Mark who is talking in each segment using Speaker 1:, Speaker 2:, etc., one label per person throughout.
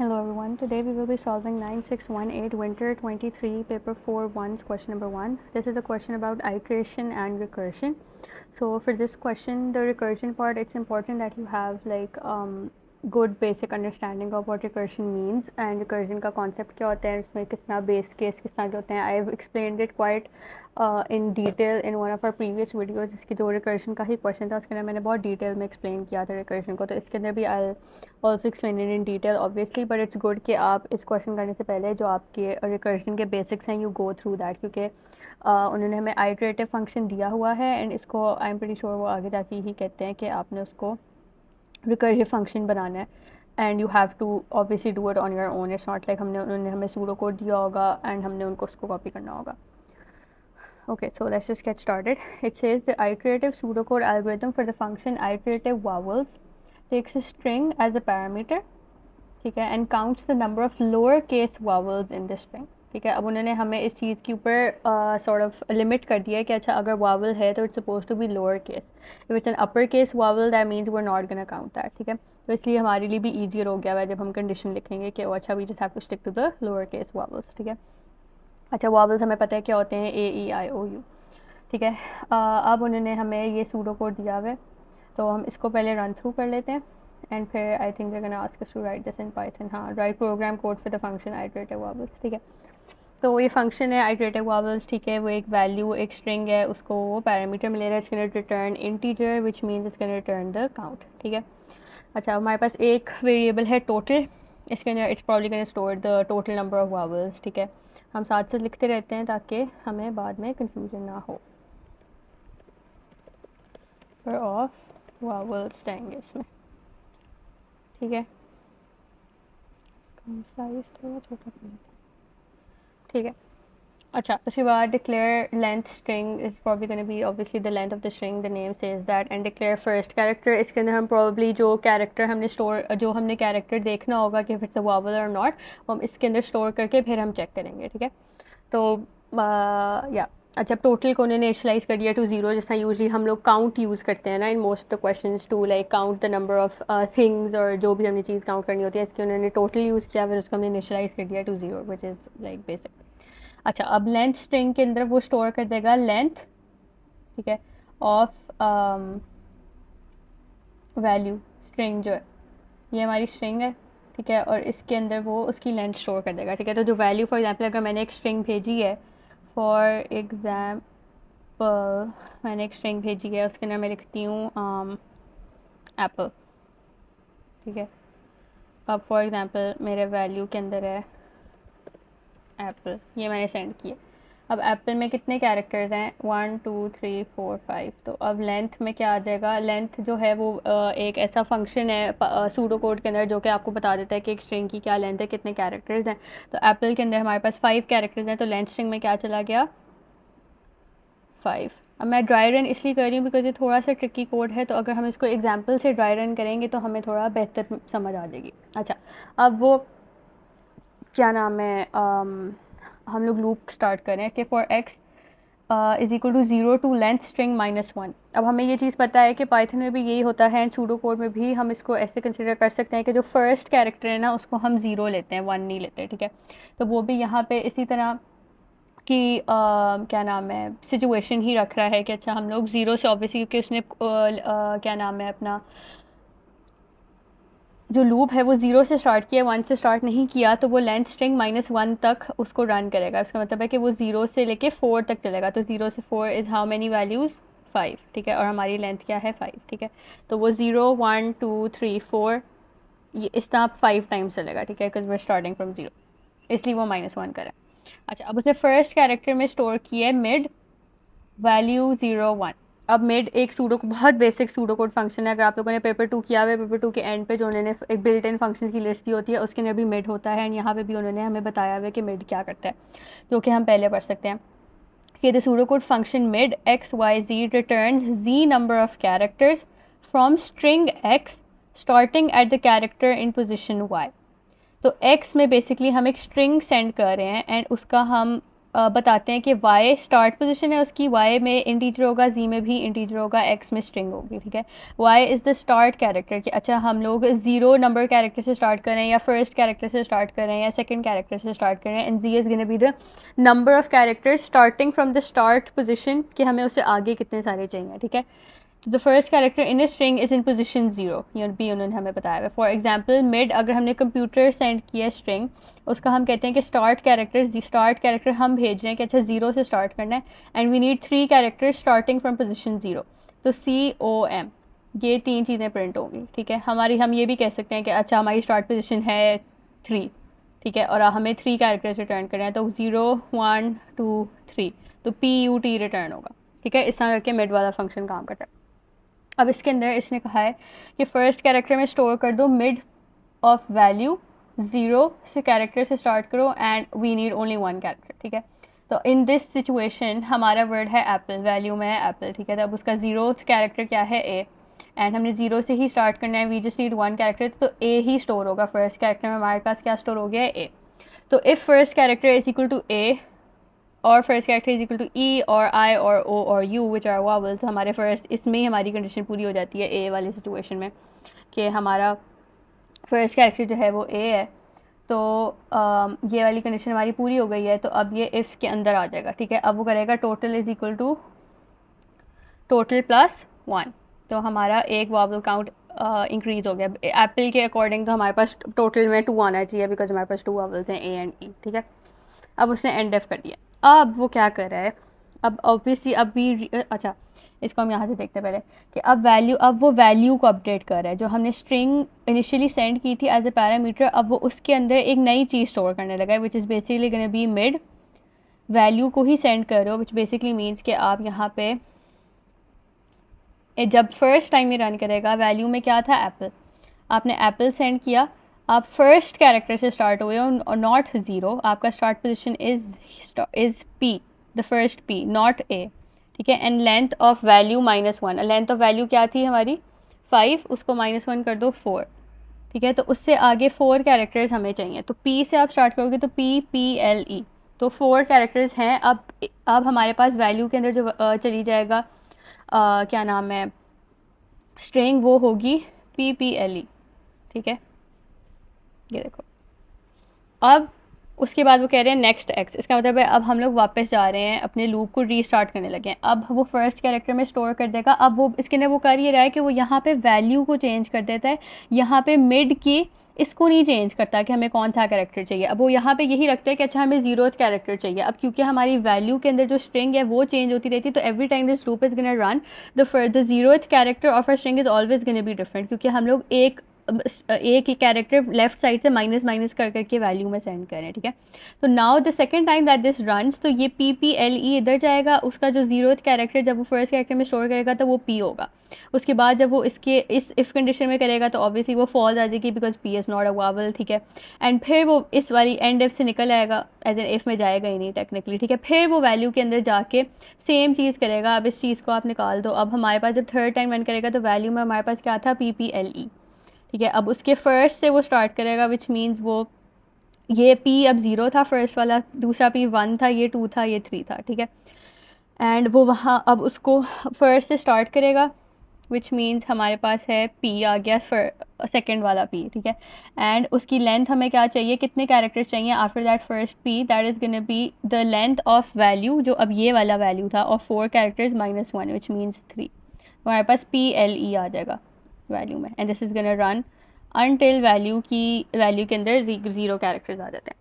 Speaker 1: Hello everyone, today we will be solving 9618 Winter 23 paper 4-1's question number 1. This is a question about iteration and recursion. So for this question, the recursion part, it's important that you have like good basic understanding of what recursion means and recursion का concept क्या होता है, इसमें किस तरह base case किस तरह के होते हैं. I've explained it quite in detail in one of our previous videos, जिसकी जो recursion का ही question था उसके अंदर मैंने बहुत detail में explain किया था recursion को. तो इसके अंदर भी I'll also explain it in detail obviously, but it's good कि आप इस question करने से पहले जो आपके recursion के basics हैं you go through that, क्योंकि उन्होंने हमें आइटरेटिव फंक्शन दिया हुआ है एंड इसको आई एम प्रीटी श्योर वो आगे जाके ही कहते हैं कि आपने उसको रिकर्सिव फंक्शन बनाना है and you have to obviously do it on your own. It's not like उन्होंने हमें सूडो कोड दिया होगा एंड हमने उनको उसको कॉपी करना होगा. Okay, so let's just get started. It says the iterative pseudocode algorithm for the function iterative vowels takes a string as a parameter, ठीक है, and counts the number of lowercase vowels in the string. ठीक है, अब उन्होंने हमें इस चीज़ के ऊपर sort of लिमिट कर दिया है कि अच्छा अगर वावल है तो it's suppose to be lower case. If it's an upper case vowel that means we are not gonna count that. ठीक है, तो इसलिए हमारे लिए भी ईजियर हो गया है जब हम कंडीशन लिखेंगे कि अच्छा we just have to stick to the lower case vowels. ठीक है, अच्छा वावल्स हमें पता है क्या होते हैं, AEIOU. ठीक है, अब उन्होंने हमें ये सूडो कोड दिया हुआ है तो हम इसको पहले रन थ्रू कर लेते हैं एंड फिर I think they gonna ask us to write this in Python. हाँ, right program code for the function iterative vowels. ठीक है, तो ये फंक्शन है आइटरेटिव वावल्स. ठीक है, वो एक वैल्यू एक स्ट्रिंग है, उसको वो पैरामीटर मिलेगा, it's gonna return integer which means it's gonna return the count. ठीक है, अच्छा हमारे पास एक वेरिएबल है टोटल, इसके अंदर it's probably gonna store the total number of vowels. ठीक है, हम साथ साथ लिखते रहते हैं ताकि हमें बाद में कंफ्यूजन ना हो. ऑफ वावल्स जाएंगे इसमें. ठीक है, साइज थोड़ा छोटा कर लेते हैं. ठीक है, अच्छा उसके बाद declare length string is probably gonna be obviously the length of the string, the name says that. And declare first character, इसके अंदर हम प्रॉब्ली जो कैरेक्टर हमने स्टोर जो हमने कैरेक्टर देखना होगा कि इट्स अ वावल और नॉट, वो हम इसके अंदर स्टोर करके फिर हम चेक करेंगे. ठीक है, तो या अच्छा टोटल को उन्होंने इनिशियलाइज कर दिया टू जीरो, जैसा यूजली हम लोग काउंट यूज़ करते हैं ना in most of the questions to like count the number of things, और जो भी हमने चीज़ काउंट करनी होती है इसके उन्होंने टोटल यूज़ किया, फिर उसको हमने इनिशियलाइज कर दिया to zero which is like basic. अच्छा अब लेंथ स्ट्रिंग के अंदर वो स्टोर कर देगा लेंथ, ठीक है, ऑफ वैल्यू. स्ट्रिंग जो है ये हमारी स्ट्रिंग है, ठीक है, और इसके अंदर वो उसकी लेंथ स्टोर कर देगा. ठीक है, तो जो वैल्यू फॉर एग्जांपल अगर मैंने एक स्ट्रिंग भेजी है, फॉर एग्जांपल मैंने एक स्ट्रिंग भेजी है, उसके अंदर मैं लिखती हूँ एप्पल. ठीक है, अब फॉर एग्जांपल मेरे वैल्यू के अंदर है एप्पल, ये मैंने सेंड किया. अब एप्पल में कितने कैरेक्टर्स हैं, 1 2 3 4 5. तो अब लेंथ में क्या आ जाएगा, लेंथ जो है वो एक ऐसा फंक्शन है सूडो कोड के अंदर जो कि आपको बता देता है कि एक स्ट्रिंग की क्या लेंथ है, कितने कैरेक्टर्स हैं. तो एप्पल के अंदर हमारे पास 5 कैरेक्टर्स हैं, तो लेंथ स्ट्रिंग में क्या चला गया 5. अब मैं ड्राई रन इसलिए कर रही हूँ बिकॉज ये थोड़ा सा ट्रिकी कोड है, तो अगर हम इसको एग्जाम्पल से ड्राई रन करेंगे तो हमें थोड़ा बेहतर समझ आ जाएगी. अच्छा अब वो क्या नाम है हम लोग लूप स्टार्ट करें कि for x is equal to 0 to length string -1. अब हमें ये चीज़ पता है कि पाइथन में भी यही होता है एंड सूडो कोड में भी हम इसको ऐसे कंसिडर कर सकते हैं कि जो फर्स्ट कैरेक्टर है ना उसको हम 0 लेते हैं, 1 नहीं लेते. ठीक है, तो वो भी यहाँ पे इसी तरह की क्या नाम है सिचुएशन ही रख रहा है कि अच्छा हम लोग 0 से ऑब्वियसली क्योंकि उसने क्या नाम है अपना जो लूप है वो 0 से स्टार्ट किया, 1 से स्टार्ट नहीं किया, तो वो लेंथ स्ट्रिंग -1 तक उसको रन करेगा. इसका मतलब है कि वो 0 से लेके 4 तक चलेगा. तो 0 से 4 इज़ हाउ मैनी वैल्यूज़ 5. ठीक है, और हमारी लेंथ क्या है 5. ठीक है, तो वो 0 1 2 3 4 ये इस तरह 5 टाइम्स चलेगा. ठीक है, because we are starting from 0, इसलिए वो -1 करें. अच्छा अब उसने फर्स्ट कैरेक्टर में स्टोर किया है मिड वैल्यू 0 1. अब मिड एक सूडो बहुत बेसिक सूडो कोड फंक्शन है. अगर आप लोगों ने पेपर 2 किया हुआ है, पेपर 2 के एंड पे जो उन्होंने एक बिल्ट इन फंक्शन की लिस्ट दी होती है उसके अंदर भी मिड होता है एंड यहाँ पे भी उन्होंने हमें बताया हुआ है कि मिड क्या करता है, जो कि हम पहले पढ़ सकते हैं कि the pseudo code function mid x y z returns z number of characters from string x starting at the character in position y. तो एक्स में बेसिकली हम एक स्ट्रिंग सेंड कर रहे हैं एंड उसका हम बताते हैं कि y स्टार्ट पोजीशन है उसकी, y में इंटीजर होगा, z में भी इंटीजर होगा, x में स्ट्रिंग होगी, ठीक है। y is the start character, कि अच्छा हम लोग 0 नंबर कैरेक्टर से स्टार्ट कर रहे हैं या फर्स्ट कैरेक्टर से स्टार्ट कर रहे हैं या सेकंड कैरेक्टर से स्टार्ट कर रहे हैं, and z is gonna be the number of characters starting from the start position, कि हमें उससे आगे कितने सारे चाहिए, ठीक है। तो the first character in a string is in position 0, ये भी उन्होंने हमें बताया है। फॉर एग्जांपल मिड, अगर हमने कंप्यूटर सेंड किया स्ट्रिंग, उसका हम कहते हैं कि स्टार्ट कैरेक्टर हम भेज रहे हैं कि अच्छा 0 से स्टार्ट करना है, and we need 3 characters starting from position 0, तो COM, ये 3 चीज़ें प्रिंट होंगी, ठीक है। हम ये भी कह सकते हैं कि अच्छा हमारी स्टार्ट पोजीशन है 3, ठीक है, और हमें 3 कैरेक्टर्स रिटर्न करना है, तो 0 1 2 3, तो PUT रिटर्न होगा, ठीक है। इस तरह करके मिड वाला फंक्शन काम करता है। अब इसके अंदर इसने कहा है कि फर्स्ट कैरेक्टर में स्टोर कर दो मिड ऑफ वैल्यू, 0 से कैरेक्टर से स्टार्ट करो, and we need only 1 character, ठीक है। तो इन दिस सिचुएशन हमारा वर्ड है एप्पल, वैल्यू में है एप्पल, ठीक है। तो अब उसका 0th कैरेक्टर क्या है, ए, एंड हमने 0 से ही स्टार्ट करना है, वी जस्ट नीड 1 कैरेक्टर, तो ए ही स्टोर होगा फर्स्ट कैरेक्टर में, हमारे पास क्या स्टोर हो गया है, ए। तो if first character is equal to A और first character is equal to E और आई और ओ और यू विच आर वॉवल्स, हमारे फर्स्ट, इसमें ही हमारी कंडीशन पूरी हो जाती है ए वाली सिचुएशन में, कि हमारा फर्स्ट कैरेक्टर जो है वो ए है। तो ये वाली कंडीशन हमारी पूरी हो गई है, तो अब ये इफ़ के अंदर आ जाएगा, ठीक है। अब वो करेगा total is equal to total plus 1, तो हमारा एक वॉवल काउंट इंक्रीज हो गया। एप्पल के अकॉर्डिंग तो हमारे पास टोटल में 2 आना चाहिए, बिकॉज हमारे पास 2 वॉवल्स हैं, ए एंड ई, ठीक है। अब उसने एंड एफ कर दिया। अब वो क्या कर रहा है, अब ऑब्वियसली अब भी अच्छा इसको हम यहाँ से देखते हैं पहले, कि अब वो वैल्यू को अपडेट कर रहा है, जो हमने स्ट्रिंग इनिशियली सेंड की थी एज ए पैरामीटर, अब वो उसके अंदर एक नई चीज़ स्टोर करने लगा है, which is basically gonna be mid, value को ही सेंड कर रहे हो, विच बेसिकली मीन्स कि आप यहाँ पे जब फर्स्ट टाइम ये रन करेगा, वैल्यू में क्या था एप्पल, आपने एप्पल सेंड किया, आप फर्स्ट कैरेक्टर से स्टार्ट हुए और नॉट 0, आपका start position is P, the first P, not a, ठीक है। And length of value -1, length of value क्या थी हमारी 5, उसको -1 कर दो 4, ठीक है। तो उससे आगे 4 कैरेक्टर्स हमें चाहिए, तो पी से आप स्टार्ट करोगे तो PPLE, तो 4 कैरेक्टर्स हैं। अब हमारे पास वैल्यू के अंदर जो चली जाएगा क्या नाम है स्ट्रिंग, वो होगी PPLE, ठीक है। ये देखो, अब उसके बाद वो कह रहे हैं नेक्स्ट एक्स, इसका मतलब है अब हम लोग वापस जा रहे हैं, अपने लूप को रीस्टार्ट करने लगे हैं। अब वो फर्स्ट कैरेक्टर में स्टोर कर देगा, अब वो इसके अंदर वो कर ये रहा है कि वो यहाँ पे वैल्यू को चेंज कर देता है, यहाँ पे मिड की इसको नहीं चेंज करता कि हमें कौन सा कैरेक्टर चाहिए, अब वो यहाँ पे यही रखता है कि अच्छा हमें 0th कैरेक्टर चाहिए। अब क्योंकि हमारी वैल्यू के अंदर जो स्ट्रिंग है वो चेंज होती रहती है, तो every time this loop is gonna run the 0th character of a string is always gonna be different, क्योंकि हम लोग एक कैरेक्टर लेफ्ट साइड से माइनस माइनस कर करके वैल्यू में सेंड करें, ठीक है। तो now the second time that this runs, तो ये PPLE इधर जाएगा, उसका जो 0th कैरेक्टर जब वो फर्स्ट कैरेक्टर में स्टोर करेगा तो वो P होगा। उसके बाद जब वो इसके इस इफ़ कंडीशन में करेगा तो ऑब्वियसली वो फॉल्स आ जाएगी, because P is not a vowel, ठीक है। एंड फिर वो इस वाली एंड इफ से निकल आएगा, एज एन इफ़ में जाएगा ही नहीं टेक्निकली, ठीक है। फिर वो वैल्यू के अंदर जाके सेम चीज़ करेगा। अब इस चीज़ को आप निकाल दो, अब हमारे पास जब थर्ड टाइम रन करेगा तो वैल्यू में हमारे पास क्या था PPLE, ठीक है। अब उसके फर्स्ट से वो स्टार्ट करेगा, विच मीन्स वो ये P अब 0 था फर्स्ट वाला, दूसरा P 1 था, ये 2 था, ये 3 था, ठीक है। एंड वो वहाँ अब उसको फर्स्ट से स्टार्ट करेगा, विच मीन्स हमारे पास है P आ गया सेकेंड वाला P, ठीक है। एंड उसकी लेंथ हमें क्या चाहिए, कितने कैरेक्टर्स चाहिए after that first P, that is gonna be the length of value, जो अब ये वाला वैल्यू था, ऑफ 4 कैरेक्टर्स -1, विच मीन्स 3, हमारे पास PLE आ जाएगा वैल्यू में, and this is gonna run until value के अंदर 0 कैरेक्टर्स आ जाते हैं।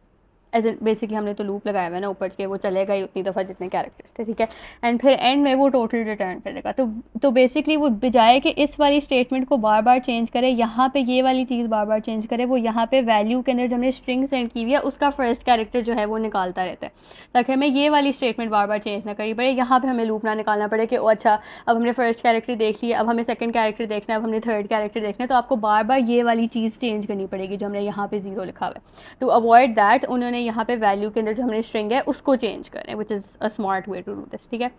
Speaker 1: एज एन बेसिकली हमने तो लूप लगाया हुआ है ना ऊपर के, वो चलेगा ही उतनी दफ़ा जितने कैरेक्टर्स थे, ठीक है। एंड फिर एंड में वो टोटल रिटर्न करेगा। तो बेसिकली वो बजाय कि इस वाली स्टेटमेंट को बार बार चेंज करे, यहाँ पे ये वाली चीज़ बार बार चेंज करे, वो यहाँ पे वैल्यू के अंदर जो हमने स्ट्रिंग सेंड की हुई है उसका फर्स्ट कैरेक्टर जो है वो निकालता रहता है, ताकि हमें ये वाली स्टेटमेंट बार बार चेंज ना करनी पड़े, यहाँ पे हमें लूप ना निकालना पड़े कि ओ अच्छा अब हमने फर्स्ट कैरेक्टर देख लिया, अब हमें सेकंड कैरेक्टर देखना है, अब हमने थर्ड कैरेक्टर देखना है, तो आपको बार बार ये वाली चीज़ चेंज करनी पड़ेगी जो हमने यहाँ पे 0 लिखा हुआ है। टू अवॉइड दैट उन्होंने यहाँ पे वैल्यू के अंदर जो हमने स्ट्रिंग है उसको चेंज करें, which is a smart way to do this, ठीक है।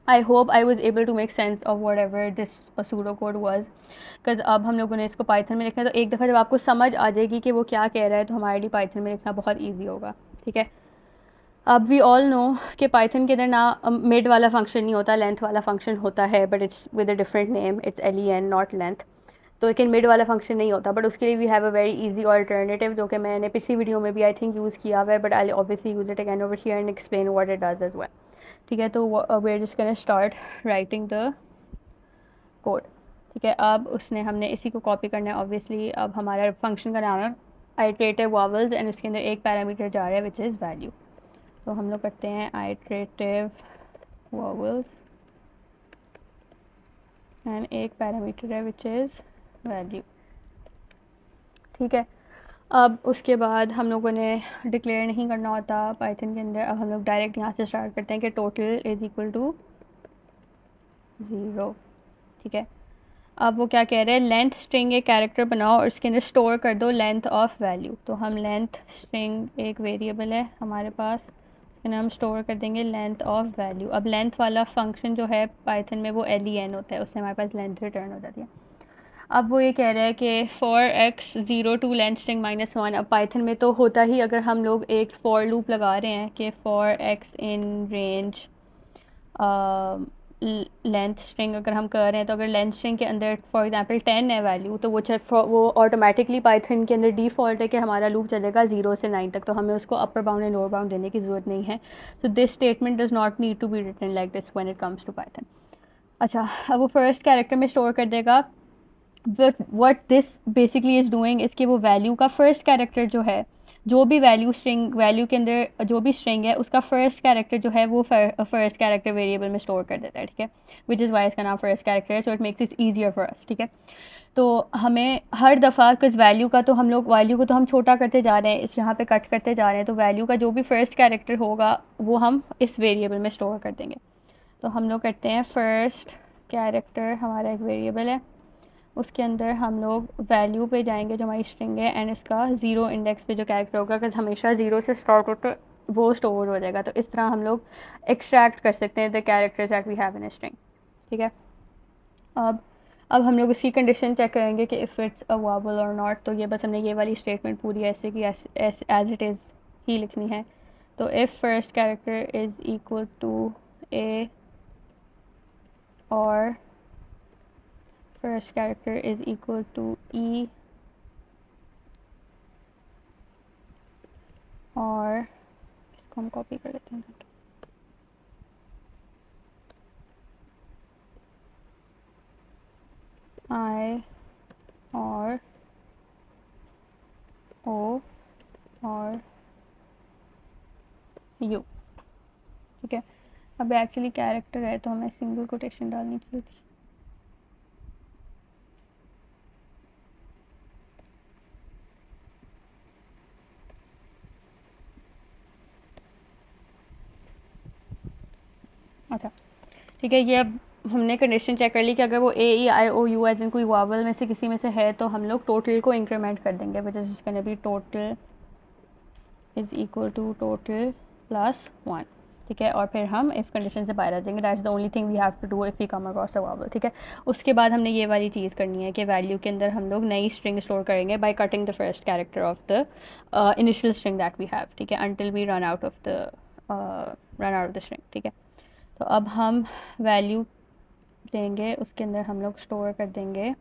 Speaker 1: I hope I was able to make sense of whatever this pseudo code was, because अब हम लोगों ने इसको पाइथन में लिखना है, तो एक दफ़ा जब आपको समझ आ जाएगी कि वो क्या कह रहा है तो हमारे लिए पाइथन में लिखना बहुत ईजी होगा, ठीक है। अब वी ऑल नो कि पाइथन के अंदर ना मिड वाला फंक्शन नहीं होता, लेंथ वाला फंक्शन होता है, but it's with a different name, it's len not length. तो लेकिन मिड वाला फंक्शन नहीं होता, बट उसके लिए we have a very easy alternative जो कि मैंने पिछली वीडियो में भी आई थिंक यूज़ किया हुआ है, but I obviously use it again over here and explain what it does as well. ठीक है, तो we are just gonna start writing the code. ठीक है, अब उसने हमने इसी को कॉपी करना है ऑब्वियसली। अब हमारा फंक्शन का नाम है आइट्रेटिव वॉवल्स एंड इसके अंदर एक पैरामीटर जा रहा है विच इज़ वैल्यू। तो हम लोग करते हैं आइट्रेटिव वॉवल्स एंड एक पैरामीटर है विच इज़ वैल्यू। ठीक है, अब उसके बाद हम लोगों ने डिक्लेयर नहीं करना होता पाइथन के अंदर। अब हम लोग डायरेक्ट यहाँ से स्टार्ट करते हैं कि टोटल इज़ इक्वल टू 0। ठीक है, अब वो क्या कह रहे हैं, लेंथ स्ट्रिंग एक कैरेक्टर बनाओ और इसके अंदर स्टोर कर दो लेंथ ऑफ वैल्यू। तो हम लेंथ स्ट्रिंग एक वेरिएबल है हमारे पास, इसके हम स्टोर कर देंगे लेंथ ऑफ वैल्यू। अब लेंथ वाला फंक्शन जो है पाइथन में वो len होता है, उससे हमारे पास लेंथ रिटर्न हो जाती है। अब वो ये कह रहा है कि for x 0 to length string -1। अब पाइथन में तो होता ही, अगर हम लोग एक फॉर लूप लगा रहे हैं कि for x in range length string अगर हम कर रहे हैं, तो अगर लेंथ स्ट्रिंग के अंदर फॉर एग्जांपल 10 है वैल्यू, तो वो ऑटोमेटिकली पाइथन के अंदर डिफ़ॉल्ट है कि हमारा लूप चलेगा 0 से 9 तक, तो हमें उसको upper bound and lower bound देने की ज़रूरत नहीं है। So this statement does not need to be written like this when it comes to Python. अच्छा, अब वो फर्स्ट कैरेक्टर में स्टोर कर देगा। What this basically is doing, इसके वो वैल्यू का फर्स्ट कैरेक्टर जो है, जो भी वैल्यू के अंदर जो भी स्ट्रिंग है उसका फर्स्ट कैरेक्टर जो है वो फर्स्ट कैरेक्टर वेरिएबल में स्टोर कर देता है। ठीक है, विच इज़ वाई इसका नाम फर्स्ट कैरेक्टर है, so it makes it easier for us. ठीक है, तो हमें हर दफ़ा किस वैल्यू का, तो हम लोग वैल्यू को तो हम छोटा करते जा रहे हैं, इस यहाँ पे कट करते जा रहे हैं, तो वैल्यू का जो भी फर्स्ट कैरेक्टर होगा वो हम इस वेरिएबल में स्टोर कर देंगे। तो हम लोग करते हैं फर्स्ट कैरेक्टर हमारा एक वेरिएबल है, उसके अंदर हम लोग वैल्यू पे जाएंगे जो हमारी स्ट्रिंग है, एंड इसका 0 इंडेक्स पे जो कैरेक्टर होगा, अगर हमेशा 0 से स्टार्ट हो तो वो स्टोर हो जाएगा। तो इस तरह हम लोग एक्सट्रैक्ट कर सकते हैं the characters that we have in a string. ठीक है, अब हम लोग इसकी कंडीशन चेक करेंगे कि इफ़ इट्स अ वॉवल और नॉट। तो ये बस हमने ये वाली स्टेटमेंट पूरी ऐसे की एज इट इज़ ही लिखनी है। तो if first character is equal to A और first character is equal to e और इसको हम कॉपी कर लेते हैं i और o और u। ठीक है, अब एक्चुअली कैरेक्टर है तो हमें सिंगल कोटेशन डालनी चाहिए थी। अच्छा, ठीक है, ये अब हमने कंडीशन चेक कर ली कि अगर वो ए ई आई ओ यू एज इन कोई वावल में से किसी में से है, तो हम लोग टोटल को इंक्रीमेंट कर देंगे, which is gonna be total is equal to total plus 1। ठीक है, और फिर हम इफ़ कंडीशन से बाहर आ जाएंगे। That's the only thing we have to do if we come across a vowel. ठीक है, उसके बाद हमने ये वाली चीज़ करनी है कि वैल्यू के अंदर हम लोग नई स्ट्रिंग स्टोर करेंगे by cutting the first character of the initial string that we have. ठीक है, until we run out of the string. ठीक है, तो अब हम वैल्यू लेंगे, उसके अंदर हम लोग स्टोर कर देंगे।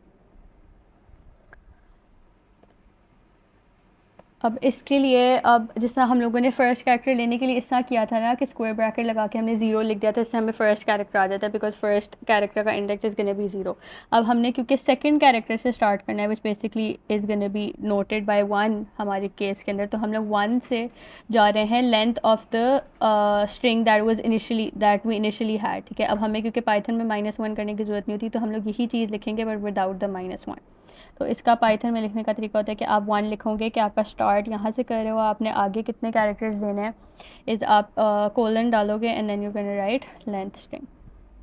Speaker 1: अब इसके लिए, अब जिस तरह हम लोगों ने फर्स्ट कैरेक्टर लेने के लिए इस तरह किया था ना कि स्क्वायर ब्रैकेट लगा के हमने 0 लिख दिया था, इससे हमें फर्स्ट कैरेक्टर आ जाता है, बिकॉज फर्स्ट कैरेक्टर का इंडेक्स इज़ गोना बी 0। अब हमने क्योंकि सेकंड कैरेक्टर से स्टार्ट करना है, which basically is gonna be noted bye 1 हमारे केस के अंदर, तो हम लोग 1 से जा रहे हैं length of the string that we initially had. ठीक है, अब हमें क्योंकि पाइथन में -1 करने की ज़रूरत नहीं होती, तो हम लोग यही चीज़ लिखेंगे बट विदाउट द -1। तो इसका पाइथन में लिखने का तरीका होता है कि आप 1 लिखोगे कि आपका स्टार्ट यहाँ से कर रहे हो, आपने आगे कितने कैरेक्टर्स देने हैं, इज़ आप कोलन डालोगे and then you can write length string.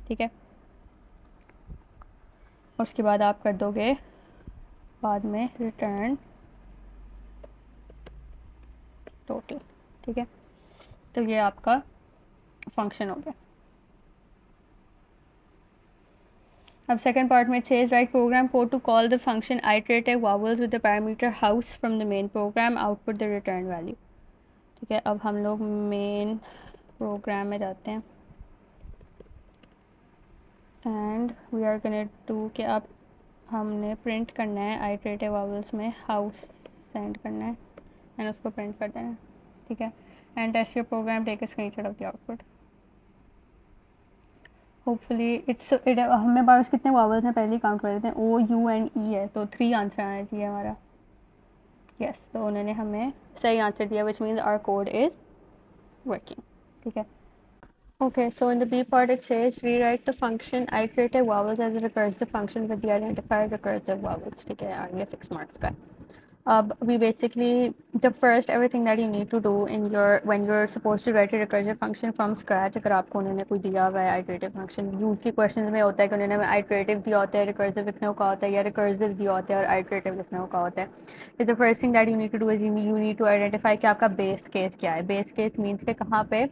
Speaker 1: ठीक है, और उसके बाद आप कर दोगे बाद में रिटर्न टोटल। ठीक है, तो ये आपका फंक्शन हो गया। अब सेकंड पार्ट में says write program code to call the function iterative vowels with the parameter house from the main program, output the return value. ठीक है, अब हम लोग मेन प्रोग्राम में जाते हैं and we are gonna do कि अब हमने प्रिंट करना है आइटरेटिव वावल्स में हाउस सेंड करना है एंड उसको प्रिंट कर देना है। ठीक है, and test your program, take a screenshot of the output. Hopefully it हमें पास कितने वावल्स हैं पहले ही काउंट कर लेते हैं, ओ यू एंड ई है, तो 3 आंसर आना चाहिए हमारा। यस, तो उन्होंने हमें सही आंसर दिया, which means our code is working. ठीक है, okay, so in the B part it says rewrite the function iterative vowels as a recursive function with the identifier recursive vowels. ठीक है, आगे 6 marks का। अब we basically the first everything that you need to do in your when you're supposed to write a recursive function from scratch, अगर आपको उन्होंने कोई दिया हुआ है iterative function, usually questions में होता है कि उन्होंने iterative दिया होता है, recursive लिखने को होता है, या recursive दिया होता है और iterative लिखने को होता है। So the first thing that you need to do is you need to identify कि आपका base case क्या है। base case means कि कहाँ पे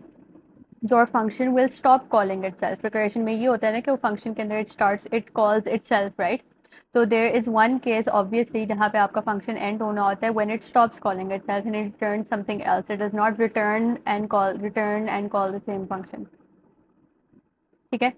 Speaker 1: your function will stop calling itself। recursion में ये होता है ना कि वो function के अंदर it calls itself, right? So there is one case obviously जहाँ पे आपका function end होना होता है when it stops calling itself and it returns something else। it does not return and call the same function। ठीक है,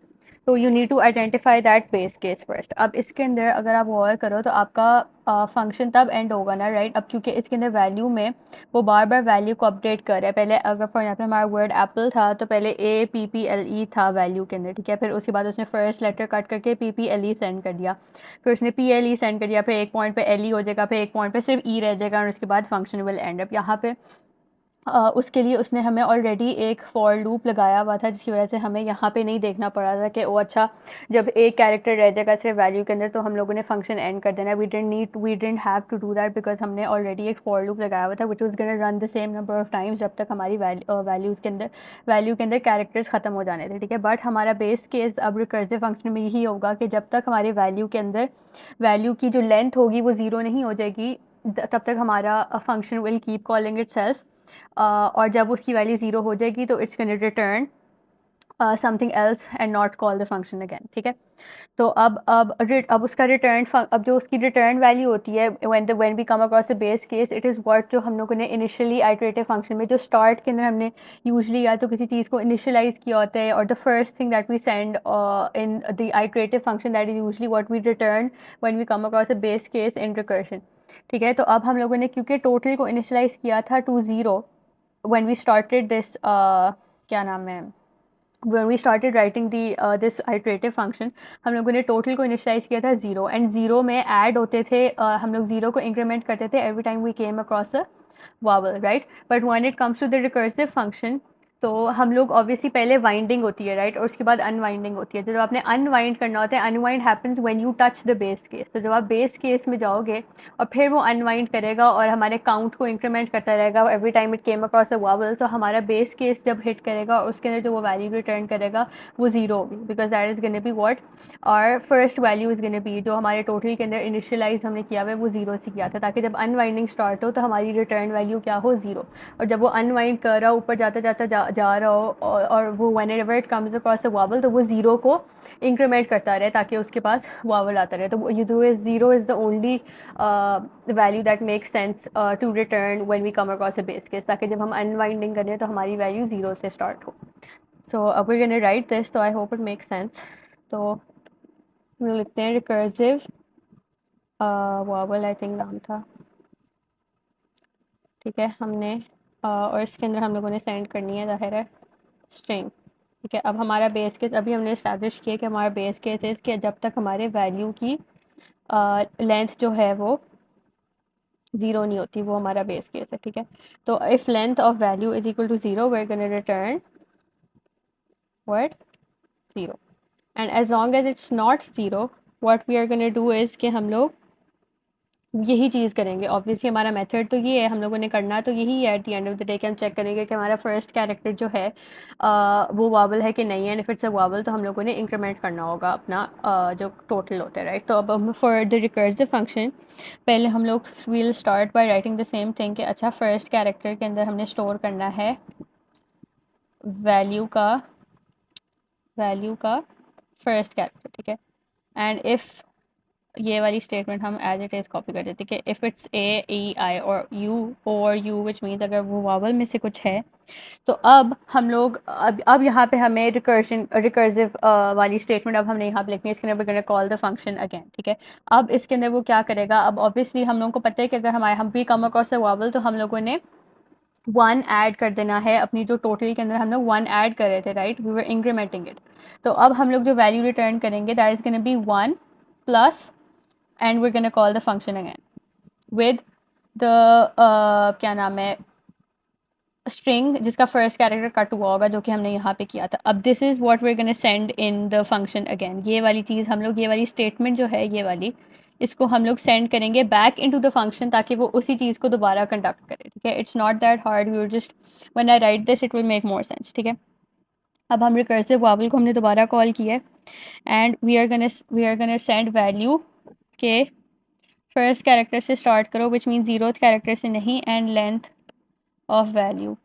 Speaker 1: तो you need to identify that base case first. अब इसके अंदर अगर आप गौर करो तो आपका फंक्शन तब एंड होगा ना, राइट? अब क्योंकि इसके अंदर वैल्यू में वो बार बार वैल्यू को अपडेट कर रहा है। पहले अगर फॉर एग्जाम्पल हमारा वर्ड एप्पल था तो पहले APPLE था वैल्यू के अंदर, ठीक है, फिर उसके बाद उसने फर्स्ट लेटर कट करके PPLE सेंड कर दिया, फिर उसने PLE सेंड कर दिया, फिर एक पॉइंट पे LE हो जाएगा, फिर एक पॉइंट पे सिर्फ E रह जाएगा और उसके बाद फंक्शन विल एंड अप। यहाँ पे उसके लिए उसने हमें ऑलरेडी एक फॉर लूप लगाया हुआ था जिसकी वजह से हमें यहाँ पे नहीं देखना पड़ा था कि ओ अच्छा जब एक कैरेक्टर रह जाएगा सिर्फ वैल्यू के अंदर तो हम लोगों ने फंक्शन एंड कर देना। We didn't have to do that because हमने ऑलरेडी एक फॉर लूप लगाया हुआ था which was gonna run the same number of times जब तक हमारी वैल्यू के अंदर कैरेक्टर्स ख़त्म हो जाने थे। ठीक है, बट हमारा बेस केस अब रिकर्सिव फंक्शन में यही होगा कि जब तक हमारी वैल्यू के अंदर वैल्यू की जो लेंथ होगी वो ज़ीरो नहीं हो जाएगी तब तक हमारा function will keep calling itself, और जब उसकी वैल्यू ज़ीरो हो जाएगी तो it's gonna return something else and not call the function again. ठीक है, तो अब उसका रिटर्न अब जो उसकी रिटर्न वैल्यू होती है when we come across the base case it is what जो हम लोगों ने इनिशियली आइटरेटिव फंक्शन में जो स्टार्ट के अंदर हमने यूजुअली या तो किसी चीज़ को इनिशियलाइज किया होता है और the first thing that we send in the iterative function that is usually what we return when we come across the base case in recursion. ठीक है, तो अब हम लोगों ने क्योंकि टोटल को इनिशियलाइज किया था to zero when we started this क्या नाम है when we started writing the this iterative function, हम लोगों ने टोटल को इनिशियलाइज किया था ज़ीरो एंड ज़ीरो में ऐड होते थे हम लोग ज़ीरो को इंक्रीमेंट करते थे every time we came across a vowel, right? But when it comes to the recursive function तो हम लोग ऑब्वियसली पहले वाइंडिंग होती है, राइट, और उसके बाद अनवाइंडिंग होती है। तो जब आपने अनवाइंड करना होता है unwind happens when you touch the base case. तो जब आप बेस केस में जाओगे और फिर वो अनवाइंड करेगा और हमारे काउंट को इंक्रीमेंट करता रहेगा every time it came across a vowel, तो हमारा बेस केस जब हिट करेगा और उसके अंदर जो वो वैल्यू रिटर्न करेगा वो ज़ीरो होगी because that is gonna be what और first value is gonna be जो हमारे टोटल के अंदर इनिशियलाइज हमने किया हुआ है वो ज़ीरो से किया था ताकि जब अनवाइंडिंग स्टार्ट हो तो हमारी रिटर्न वैल्यू क्या हो, ज़ीरो। और जब वो अनवाइंड कर रहा हो ऊपर जाता जाता जा रहा हो और वो when ever it comes across a vowel तो वो ज़ीरो को इंक्रीमेंट करता रहे ताकि उसके पास वावल आता रहे। तो zero is the only value that makes sense to return when we come across a base case ताकि जब हम अनवाइंडिंग करें तो हमारी वैल्यू ज़ीरो से स्टार्ट हो। सो अब वी गोना राइट दिस, तो I hope it makes sense. तो हम लोग लिखते हैं रिकर्सिव वावल, आई थिंक नाम था। ठीक है, हमने और इसके अंदर हम लोगों ने सेंड करनी है ज़ाहिर है स्ट्रिंग। ठीक है, अब हमारा बेस केस अभी हमने इस्टेब्लिश किया कि हमारा बेस केस है कि जब तक हमारे वैल्यू की लेंथ जो है वो ज़ीरो नहीं होती वो हमारा बेस केस है। ठीक है, तो if length of value is equal to zero we are gonna return what, zero. And as long as it's not zero what we are gonna do is कि हम लोग यही चीज़ करेंगे। ऑब्वियसली हमारा मेथड तो ये है, हम लोगों ने करना तो यही है at the end of the day कि हम चेक करेंगे कि हमारा फर्स्ट कैरेक्टर जो है वो वावल है कि नहीं है, and if it's a vowel तो हम लोगों ने इंक्रीमेंट करना होगा अपना जो टोटल होता है, राइट। तो अब हम फॉर द रिकर्सिव फंक्शन पहले हम लोग will start by writing the same thing कि अच्छा फर्स्ट कैरेक्टर के अंदर हमने स्टोर करना है वैल्यू का फर्स्ट कैरेक्टर। ठीक है, एंड इफ़ ये वाली स्टेटमेंट हम एज इट इज़ कॉपी कर देते कि इफ़ इट्स ए ई आई और यू विच मीन्स अगर वो वावल में से कुछ है तो अब हम लोग अब यहाँ पे हमें रिकर्सिव वाली स्टेटमेंट अब हमने यहाँ पे लिखनी है। इसके अंदर कॉल द फंक्शन अगेन, ठीक है। अब इसके अंदर वो क्या करेगा, अब ऑब्वियसली हम लोगों को पता है कि अगर हम भी कम अक्रॉस अ वावल तो हम लोगों ने वन ऐड कर देना है अपनी जो टोटल के अंदर हम लोग वन ऐड कर रहे थे, right, we were incrementing it. तो अब हम लोग जो वैल्यू रिटर्न करेंगे that is gonna be one plus and we gonna call the function again with the क्या नाम है स्ट्रिंग जिसका फर्स्ट कैरेक्टर कट हुआ होगा जो कि हमने यहाँ पे किया था। अब this is what we are gonna send in the function again. ये वाली चीज़ हम लोग ये वाली स्टेटमेंट जो है ये वाली इसको हम लोग सेंड करेंगे बैक इनटू द फंक्शन ताकि वो उसी चीज़ को दोबारा कंडक्ट करे, ठीक है। It's not that hard, you just when I right this it will make more sense, ठीक है। अब हम रिकर्सिव वावल को हमने दोबारा कॉल किया है and we are gonna send value के फर्स्ट कैरेक्टर से स्टार्ट करो विच मीन जीरोथ कैरेक्टर से नहीं एंड लेंथ ऑफ वैल्यू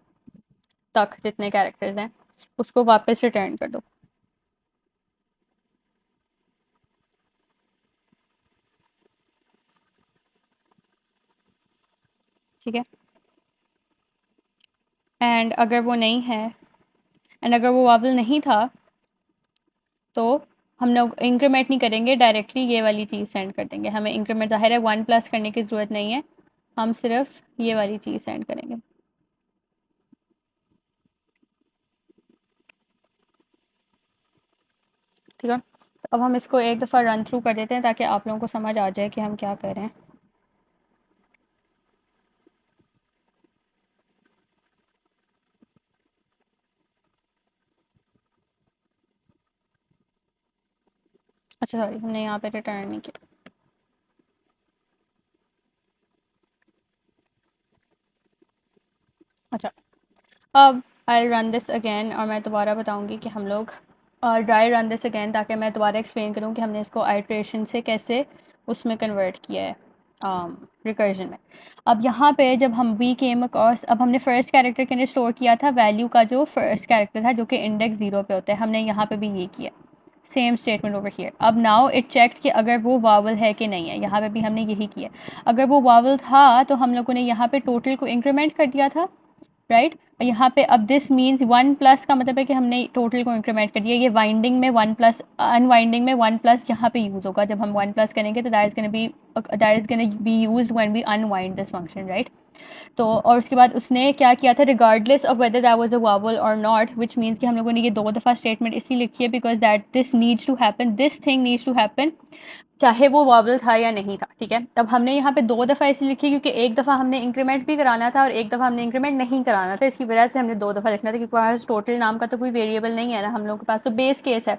Speaker 1: तक जितने कैरेक्टर्स हैं उसको वापस रिटर्न कर दो, ठीक है। एंड अगर वो नहीं है एंड अगर वो वावल नहीं था तो हम लोग इंक्रीमेंट नहीं करेंगे, डायरेक्टली ये वाली चीज़ सेंड कर देंगे। हमें इंक्रीमेंट ज़ाहिर है वन प्लस करने की ज़रूरत नहीं है, हम सिर्फ ये वाली चीज़ सेंड करेंगे, ठीक है। तो अब हम इसको एक दफ़ा रन थ्रू कर देते हैं ताकि आप लोगों को समझ आ जाए कि हम क्या कर रहे हैं। अच्छा सॉरी, हमने यहाँ पे रिटर्न नहीं किया। अच्छा, अब आई रन दिस अगेन और मैं दोबारा बताऊंगी कि हम लोग ड्राई रन दिस अगेन ताकि मैं दोबारा एक्सप्लेन करूँ कि हमने इसको आइट्रेशन से कैसे उसमें कन्वर्ट किया है रिकर्जन में। अब यहाँ पे जब हम वी केम अक्रॉस, अब हमने फर्स्ट कैरेक्टर के अंदर स्टोर किया था वैल्यू का जो फर्स्ट कैरेक्टर था जो कि इंडेक्स 0 पे होता है, हमने यहाँ पे भी ये किया सेम स्टेटमेंट ओवर हियर। अब नाउ इट चेक कि अगर वो वावल है कि नहीं है, यहाँ पे भी हमने यही किया। अगर वो वावल था तो हम लोगों ने यहाँ पे टोटल को इंक्रीमेंट कर दिया था, राइट। यहाँ पे अब दिस मीन्स वन प्लस का मतलब है कि हमने टोटल को इंक्रीमेंट कर दिया। ये वाइंडिंग में वन प्लस, अनवाइंडिंग में वन प्लस यहाँ पे यूज़ होगा। जब हम वन प्लस करेंगे तो that is gonna be used when we unwind this function, right. तो और उसके बाद उसने क्या किया था, regardless of whether that was a vowel और नॉट, व्हिच मीन्स कि हम लोगों ने ये दो दफ़ा स्टेटमेंट इसलिए लिखी है because that this needs to happen, this thing needs to happen चाहे वो वावल था या नहीं था, ठीक है। तब हमने यहाँ पे दो दफ़ा इसलिए लिखी क्योंकि एक दफ़ा हमने इंक्रीमेंट भी कराना था और एक दफ़ा हमने इंक्रीमेंट नहीं कराना था। इसकी वजह से हमने दो दफ़ा लिखना था क्योंकि हमारे पास टोटल नाम का तो कोई वेरिएबल नहीं है ना, हम लोगों के पास तो बेस केस है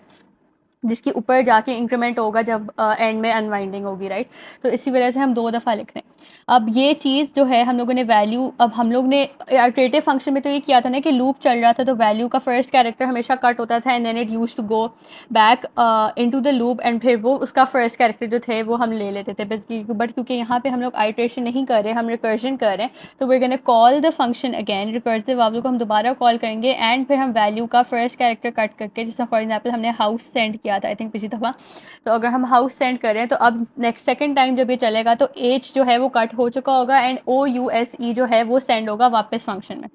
Speaker 1: जिसके ऊपर जाके इंक्रीमेंट होगा जब एंड में अनवाइंडिंग होगी, राइट। तो इसी वजह से हम दो दफ़ा लिख रहे हैं। अब ये चीज़ जो है हम लोगों ने वैल्यू, अब हम लोग ने इटरेटिव फंक्शन में तो ये किया था ना कि लूप चल रहा था तो वैल्यू का फर्स्ट कैरेक्टर हमेशा कट होता था and then it use to go back into the loop and फिर वो उसका फर्स्ट कैरेक्टर जो थे वो हम ले लेते थे बस। बट क्योंकि यहाँ पे हम लोग आइट्रेशन नहीं कर रहे, हम रिकर्जन कर रहे हैं, तो we gonna call the function again, recursive vowel को हम दोबारा कॉल करेंगे एंड फिर हम वैल्यू का फर्स्ट कैरेक्टर कट करके, जैसे फॉर एग्जाम्पल हमने हाउस सेंड किया था आई थिंक पिछली दफ़ा, तो अगर हम हाउस सेंड करें तो अब नेक्स्ट सेकंड टाइम जब ये चलेगा तो एच जो है वो कट हो चुका होगा and O U S E जो है वो सेंड होगा वापस फंक्शन में,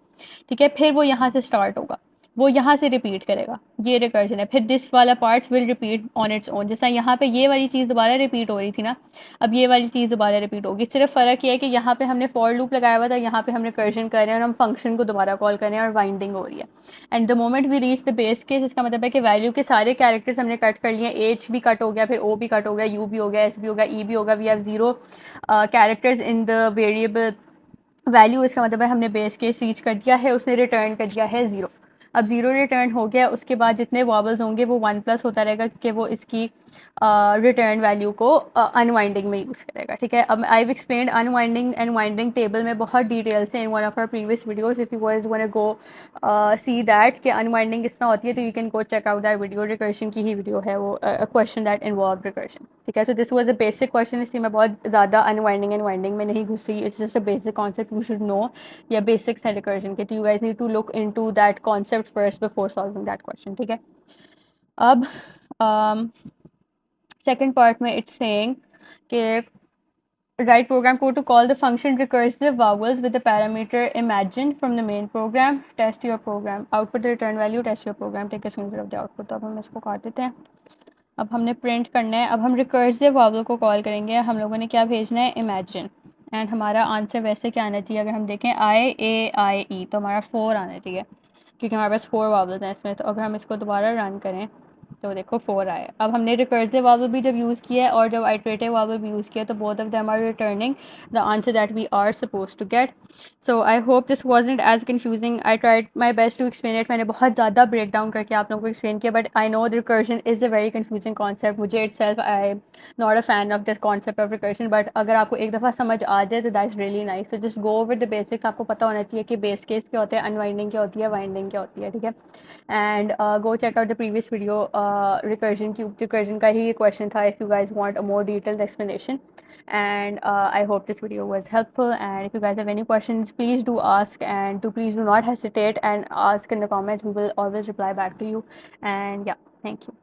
Speaker 1: ठीक है। फिर वो यहाँ से स्टार्ट होगा, वो यहाँ से रिपीट करेगा, ये रिकर्जन है। फिर दिस वाला parts will repeat on its own, जैसा यहाँ पे ये वाली चीज़ दोबारा रिपीट हो रही थी ना, अब ये वाली चीज़ दोबारा रिपीट होगी। सिर्फ फ़र्क ये है कि यहाँ पे हमने फॉर लूप लगाया हुआ था, यहाँ पे हम रिकर्जन कर रहे हैं और हम फंक्शन को दोबारा कॉल कर रहे हैं और वाइंडिंग हो रही है। And the moment we reach the base case, इसका मतलब है कि वैल्यू के सारे कैरेक्टर्स हमने कट कर लिए, एच भी कट हो गया, फिर ओ भी कट हो गया, यू भी हो गया, एस भी हो गया, ई भी होगा, we have zero characters in the variable value. इसका मतलब है हमने बेस केस रीच कर दिया है, उसने रिटर्न कर दिया है 0। अब 0 रिटर्न हो गया, उसके बाद जितने वॉबल्स होंगे वो वन प्लस होता रहेगा क्योंकि वो इसकी रिटर्न वैल्यू को अनवाइंडिंग में यूज़ करेगा, ठीक है। अब I explain unwinding and winding table में बहुत डिटेल से in one of our previous videos, if you guys want to go see that कि अनवाइंडिंग किस तरह होती है तो you can go check out that video. Recursion की ही वीडियो है वो, क्वेश्चन दैट इन्वॉल्व रिकर्शन, ठीक है। So this was a basic question, इसलिए मैं बहुत ज़्यादा अनवाइंडिंग एंड वाइंडिंग में नहीं घुस रही। It's just a basic concept you should know, या बेसिक्स है रिकर्जन के, तो you guys need to look into that concept first before solving that question, ठीक है। अब सेकंड पार्ट में इट्स सेइंग कि write program code to call the function recursive vowels with the parameter imagine from the main program, test your program, output the return value, test your program, take a screenshot of the output। तो अब हम इसको काट देते हैं। अब हमने print करना है। अब हम रिकर्सिव वावल को कॉल करेंगे। हम लोगों ने क्या भेजना है, इमेजिन, एंड हमारा आंसर वैसे क्या आना चाहिए, अगर हम देखें IAIE तो हमारा 4 आना चाहिए, क्योंकि हमारे पास 4 वावल्स हैं इसमें। तो अगर हम इसको दोबारा रन करें तो देखो 4 आए। अब हमने रिकर्सिव वावल भी जब यूज़ किया है और जब आइट्रेटिव वावल भी यूज़ किया तो both of them are returning the answer that we are suppose to get. So I hope this wasn't as confusing. I tried my best to explain it. मैंने बहुत ज़्यादा ब्रेक डाउन करके आप लोगों को एक्सप्लेन किया, but I know the recursion is a very confusing concept. मुझे itself I not a fan of this concept of recursion, but अगर आपको एक दफ़ा समझ आ जाए तो that's really nice. So just go over the basics. आपको पता होना चाहिए कि बेस केस क्या होते हैं, अनवाइंडिंग क्या होती है, वाइंडिंग क्या होती है, ठीक है। And go check out the previous video, recursion cube recursion का ही क्वेश्चन था, if you guys want a more detailed explanation. And I hope this video was helpful, and if you guys have any questions, please do ask, and please do not hesitate and ask in the comments. We will always reply back to you. And yeah, thank you.